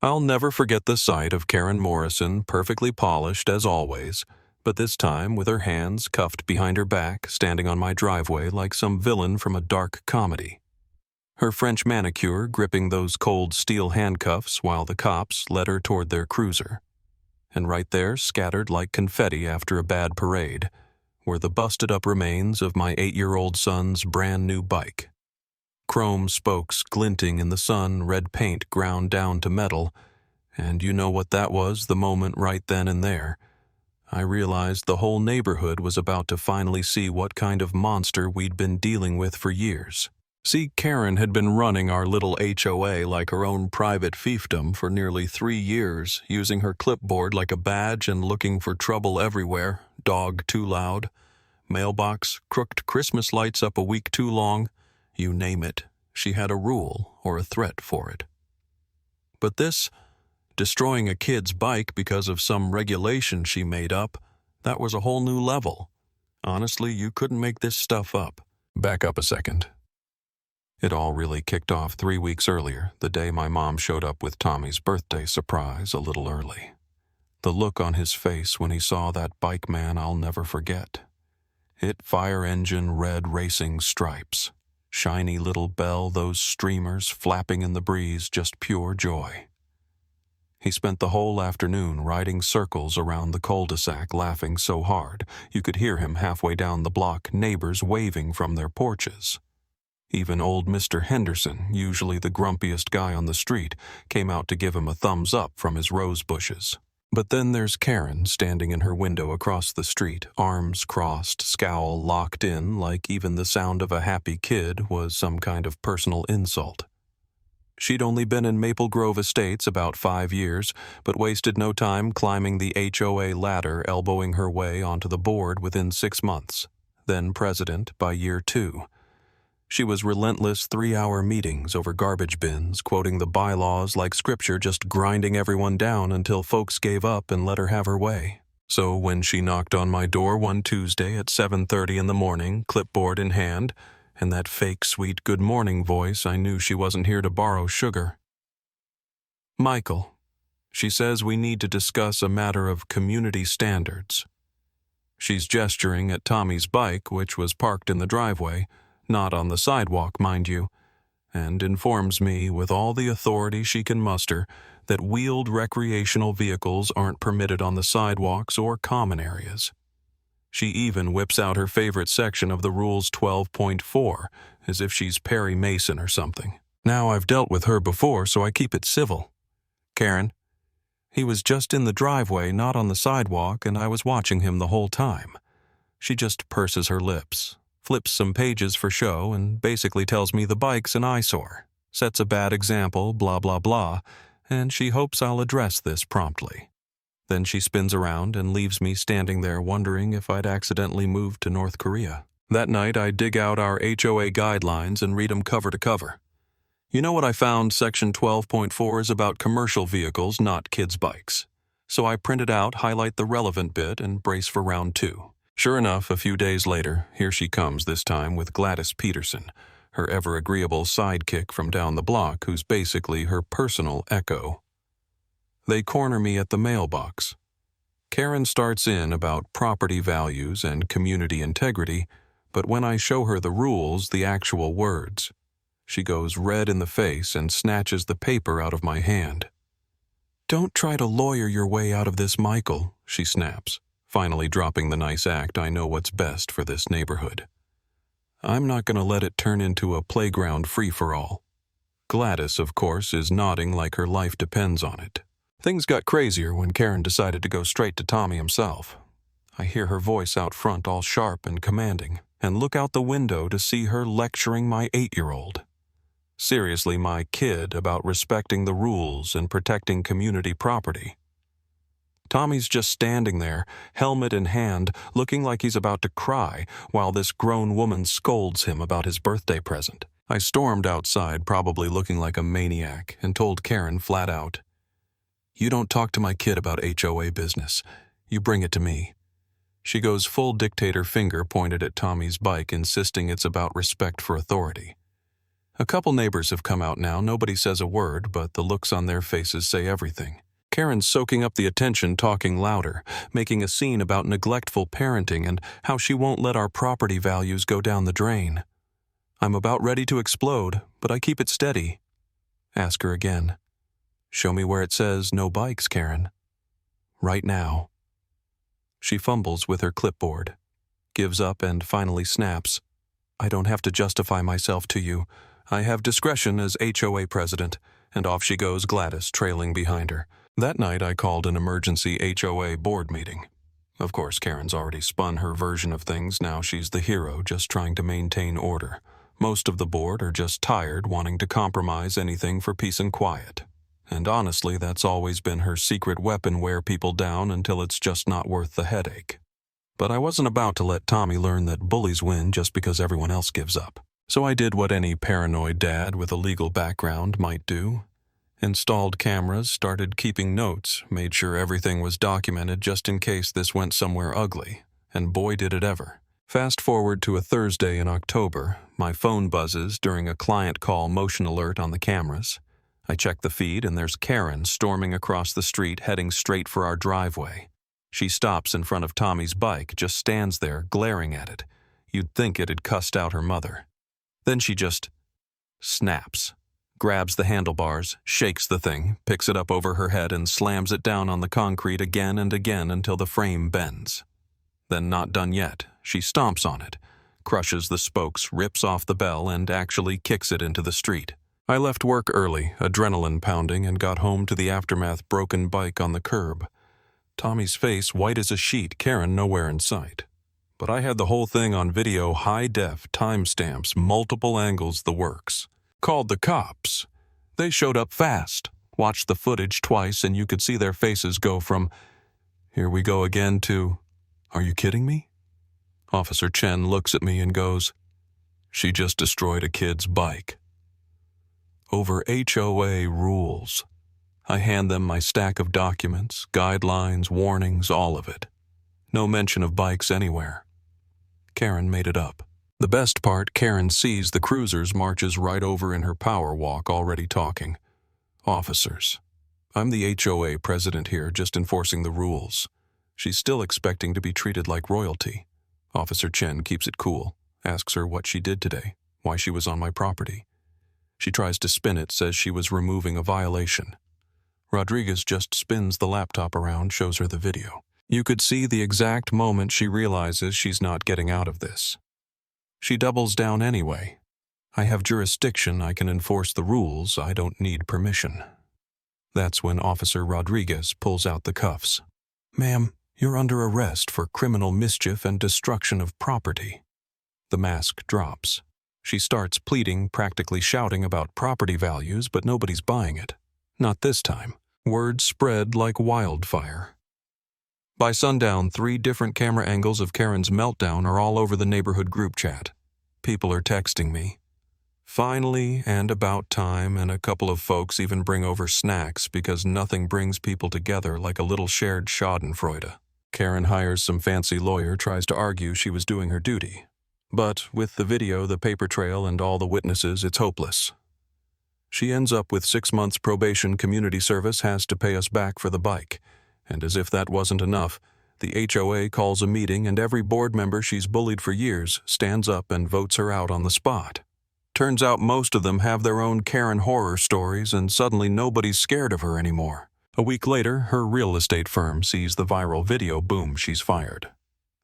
I'll never forget the sight of Karen Morrison, perfectly polished as always, but this time with her hands cuffed behind her back, standing on my driveway like some villain from a dark comedy. Her French manicure gripping those cold steel handcuffs while the cops led her toward their cruiser. And right there, scattered like confetti after a bad parade, were the busted-up remains of my 8-year-old son's brand-new bike. Chrome spokes glinting in the sun, red paint ground down to metal, and you know what that was the moment right then and there. I realized the whole neighborhood was about to finally see what kind of monster we'd been dealing with for years. See, Karen had been running our little HOA like her own private fiefdom for nearly 3 years, using her clipboard like a badge and looking for trouble everywhere. Dog too loud, mailbox crooked Christmas lights up a week too long. You name it, she had a rule or a threat for it. But this, destroying a kid's bike because of some regulation she made up, that was a whole new level. Honestly, you couldn't make this stuff up. Back up a second. It all really kicked off 3 weeks earlier, the day my mom showed up with Tommy's birthday surprise a little early. The look on his face when he saw that bike man I'll never forget. It fire engine red racing stripes. Shiny little bell, those streamers flapping in the breeze, just pure joy. He spent the whole afternoon riding circles around the cul-de-sac laughing so hard you could hear him halfway down the block, neighbors waving from their porches. Even old Mr. Henderson, usually the grumpiest guy on the street, came out to give him a thumbs up from his rose bushes. But then there's Karen standing in her window across the street, arms crossed, scowl locked in like even the sound of a happy kid was some kind of personal insult. She'd only been in Maple Grove Estates about 5 years, but wasted no time climbing the HOA ladder, elbowing her way onto the board within 6 months, then president by year 2. She was relentless 3-hour meetings over garbage bins, quoting the bylaws like scripture, just grinding everyone down until folks gave up and let her have her way. So when she knocked on my door one Tuesday at 7:30 in the morning, clipboard in hand, and that fake sweet good morning voice, I knew she wasn't here to borrow sugar. "Michael," she says, "we need to discuss a matter of community standards." She's gesturing at Tommy's bike, which was parked in the driveway, not on the sidewalk, mind you, and informs me with all the authority she can muster that wheeled recreational vehicles aren't permitted on the sidewalks or common areas. She even whips out her favorite section of the rules 12.4, as if she's Perry Mason or something. Now, I've dealt with her before, so I keep it civil. "Karen, he was just in the driveway, not on the sidewalk, and I was watching him the whole time." She just purses her lips, flips some pages for show, and basically tells me the bike's an eyesore, sets a bad example, blah blah blah, and she hopes I'll address this promptly. Then she spins around and leaves me standing there wondering if I'd accidentally moved to North Korea. That night I dig out our HOA guidelines and read them cover to cover. You know what I found? Section 12.4 is about commercial vehicles, not kids' bikes. So I print it out, highlight the relevant bit, and brace for round 2. Sure enough, a few days later, here she comes this time with Gladys Peterson, her ever-agreeable sidekick from down the block who's basically her personal echo. They corner me at the mailbox. Karen starts in about property values and community integrity, but when I show her the rules, the actual words, she goes red in the face and snatches the paper out of my hand. "Don't try to lawyer your way out of this, Michael," she snaps, finally dropping the nice act. I know what's best for this neighborhood. I'm not going to let it turn into a playground free-for-all. Gladys, of course, is nodding like her life depends on it. Things got crazier when Karen decided to go straight to Tommy himself. I hear her voice out front all sharp and commanding, and look out the window to see her lecturing my 8-year-old. Seriously, my kid, about respecting the rules and protecting community property. Tommy's just standing there, helmet in hand, looking like he's about to cry, while this grown woman scolds him about his birthday present. I stormed outside, probably looking like a maniac, and told Karen flat out, "You don't talk to my kid about HOA business. You bring it to me." She goes full dictator, finger pointed at Tommy's bike, insisting it's about respect for authority. A couple neighbors have come out now. Nobody says a word, but the looks on their faces say everything. Karen's soaking up the attention, talking louder, making a scene about neglectful parenting and how she won't let our property values go down the drain. I'm about ready to explode, but I keep it steady. Ask her again. Show me where it says no bikes, Karen. Right now. She fumbles with her clipboard, gives up and finally snaps. I don't have to justify myself to you. I have discretion as HOA president, and off she goes, Gladys trailing behind her. That night I called an emergency HOA board meeting. Of course, Karen's already spun her version of things. Now she's the hero, just trying to maintain order. Most of the board are just tired, wanting to compromise anything for peace and quiet. And honestly, that's always been her secret weapon, wear people down until it's just not worth the headache. But I wasn't about to let Tommy learn that bullies win just because everyone else gives up. So I did what any paranoid dad with a legal background might do. Installed cameras, started keeping notes, made sure everything was documented just in case this went somewhere ugly, and boy did it ever. Fast forward to a Thursday in October, my phone buzzes during a client call motion alert on the cameras. I check the feed and there's Karen storming across the street heading straight for our driveway. She stops in front of Tommy's bike, just stands there glaring at it. You'd think it had cussed out her mother. Then she just snaps. Grabs the handlebars, shakes the thing, picks it up over her head and slams it down on the concrete again and again until the frame bends. Then not done yet, she stomps on it, crushes the spokes, rips off the bell, and actually kicks it into the street. I left work early, adrenaline pounding, and got home to the aftermath broken bike on the curb. Tommy's face white as a sheet, Karen nowhere in sight. But I had the whole thing on video, high-def, timestamps, multiple angles, the works. Called the cops. They showed up fast, watched the footage twice, and you could see their faces go from, "Here we go again," to, "Are you kidding me?" Officer Chen looks at me and goes, "She just destroyed a kid's bike." Over HOA rules. I hand them my stack of documents, guidelines, warnings, all of it. No mention of bikes anywhere. Karen made it up. The best part, Karen sees the cruisers, marches right over in her power walk, already talking. Officers. I'm the HOA president here, just enforcing the rules. She's still expecting to be treated like royalty. Officer Chen keeps it cool, asks her what she did today, why she was on my property. She tries to spin it, says she was removing a violation. Rodriguez just spins the laptop around, shows her the video. You could see the exact moment she realizes she's not getting out of this. She doubles down anyway. I have jurisdiction, I can enforce the rules, I don't need permission. That's when Officer Rodriguez pulls out the cuffs. "Ma'am, you're under arrest for criminal mischief and destruction of property." The mask drops. She starts pleading, practically shouting about property values, but nobody's buying it. Not this time. Word spread like wildfire. By sundown, 3 different camera angles of Karen's meltdown are all over the neighborhood group chat. People are texting me. Finally, and about time, and a couple of folks even bring over snacks because nothing brings people together like a little shared schadenfreude. Karen hires some fancy lawyer, tries to argue she was doing her duty. But with the video, the paper trail, and all the witnesses, it's hopeless. She ends up with 6 months probation, community service, has to pay us back for the bike. And as if that wasn't enough, the HOA calls a meeting and every board member she's bullied for years stands up and votes her out on the spot. Turns out most of them have their own Karen horror stories and suddenly nobody's scared of her anymore. A week later, her real estate firm sees the viral video, boom, she's fired.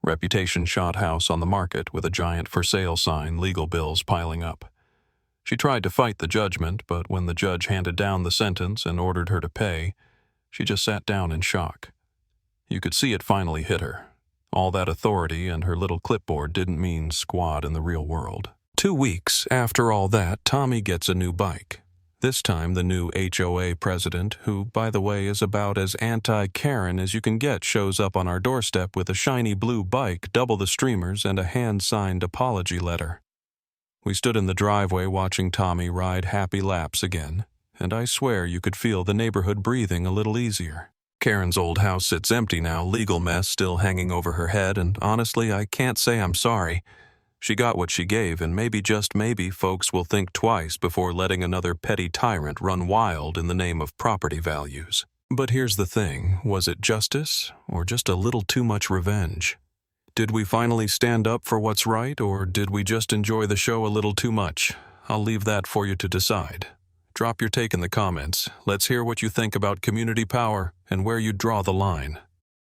Reputation shot house on the market with a giant for sale sign, legal bills piling up. She tried to fight the judgment, but when the judge handed down the sentence and ordered her to pay, she just sat down in shock. You could see it finally hit her. All that authority and her little clipboard didn't mean squat in the real world. 2 weeks after all that, Tommy gets a new bike. This time the new HOA president, who, by the way, is about as anti-Karen as you can get, shows up on our doorstep with a shiny blue bike, double the streamers, and a hand-signed apology letter. We stood in the driveway watching Tommy ride happy laps again, and I swear you could feel the neighborhood breathing a little easier. Karen's old house sits empty now, legal mess still hanging over her head, and honestly, I can't say I'm sorry. She got what she gave, and maybe, just maybe, folks will think twice before letting another petty tyrant run wild in the name of property values. But here's the thing, was it justice or just a little too much revenge? Did we finally stand up for what's right, or did we just enjoy the show a little too much? I'll leave that for you to decide. Drop your take in the comments. Let's hear what you think about community power and where you draw the line.